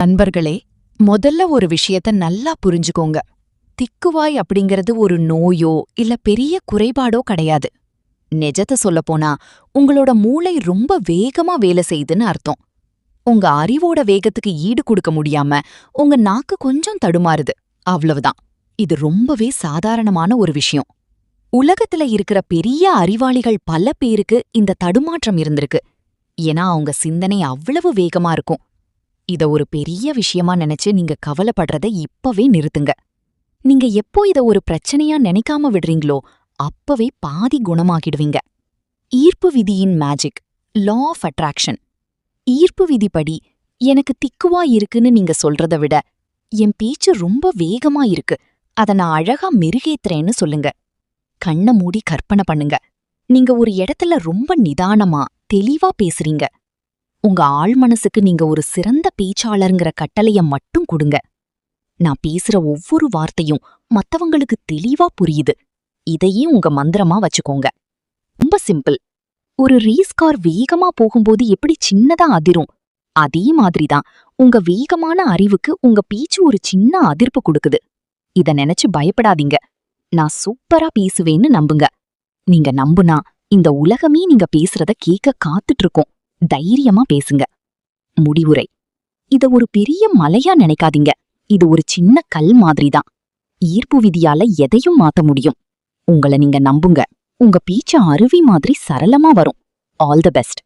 நண்பர்களே, முதல்ல ஒரு விஷயத்த நல்லா புரிஞ்சுக்கோங்க. திக்குவாய் அப்படிங்கிறது ஒரு நோயோ இல்ல பெரிய குறைபாடோ கிடையாது. நிஜத்த சொல்லப்போனா, உங்களோட மூளை ரொம்ப வேகமா வேலை செய்யுதுன்னு அர்த்தம். உங்க அறிவோட வேகத்துக்கு ஈடு கொடுக்க முடியாம உங்க நாக்கு கொஞ்சம் தடுமாறுது, அவ்வளவுதான். இது ரொம்பவே சாதாரணமான ஒரு விஷயம். உலகத்துல இருக்கிற பெரிய அறிவாளிகள் பல பேருக்கு இந்த தடுமாற்றம் இருந்திருக்கு. ஏன்னா அவங்க சிந்தனை அவ்வளவு வேகமா இருக்கும். இத ஒரு பெரிய விஷயமா நினைச்சு நீங்க கவலைப்படுறத இப்பவே நிறுத்துங்க. நீங்க எப்போ இத ஒரு பிரச்சனையா நினைக்காம விடுறீங்களோ அப்பவே பாதி குணமாகிடுவீங்க. ஈர்ப்பு விதியின் மேஜிக், லா ஆஃப் அட்ராக்ஷன். ஈர்ப்பு விதிப்படி எனக்கு திக்குவா இருக்குன்னு நீங்க சொல்றத விட என் பேச்சு ரொம்ப வேகமா இருக்கு, அத நான் அழகா மெருகேத்துறேன்னு சொல்லுங்க. கண்ண மூடி கற்பனை பண்ணுங்க. நீங்க ஒரு இடத்துல ரொம்ப நிதானமா தெளிவா பேசுறீங்க. உங்க ஆழ்மனசுக்கு நீங்க ஒரு சிறந்த பேச்சாளர்ங்கிற கட்டளைய மட்டும் கொடுங்க. நான் பேசுற ஒவ்வொரு வார்த்தையும் மத்தவங்களுக்கு தெளிவா புரியுது. இதையே உங்க மந்திரமா வச்சுக்கோங்க. ரொம்ப சிம்பிள். ஒரு ரேஸ் கார் வேகமா போகும்போது எப்படி சின்னதா அதிரும், அதே மாதிரிதான் உங்க வேகமான அறிவுக்கு உங்க பேச்சு ஒரு சின்ன அதிர்ப்பு கொடுக்குது. இத நினைச்சு பயப்படாதீங்க. நான் சூப்பரா பேசுவேன்னு நம்புங்க. நீங்க நம்புனா இந்த உலகமே நீங்க பேசுறத கேட்க காத்துட்டு இருக்கோம். தைரியமா பேசுங்க. முடிவுரை: இத ஒரு பெரிய மலையா நினைக்காதீங்க. இது ஒரு சின்ன கல் மாதிரிதான். ஈர்ப்பு விதியால எதையும் மாத்த முடியும். உங்கள நீங்க நம்புங்க. உங்க பேச்சு அருவி மாதிரி சரளமா வரும். All the best.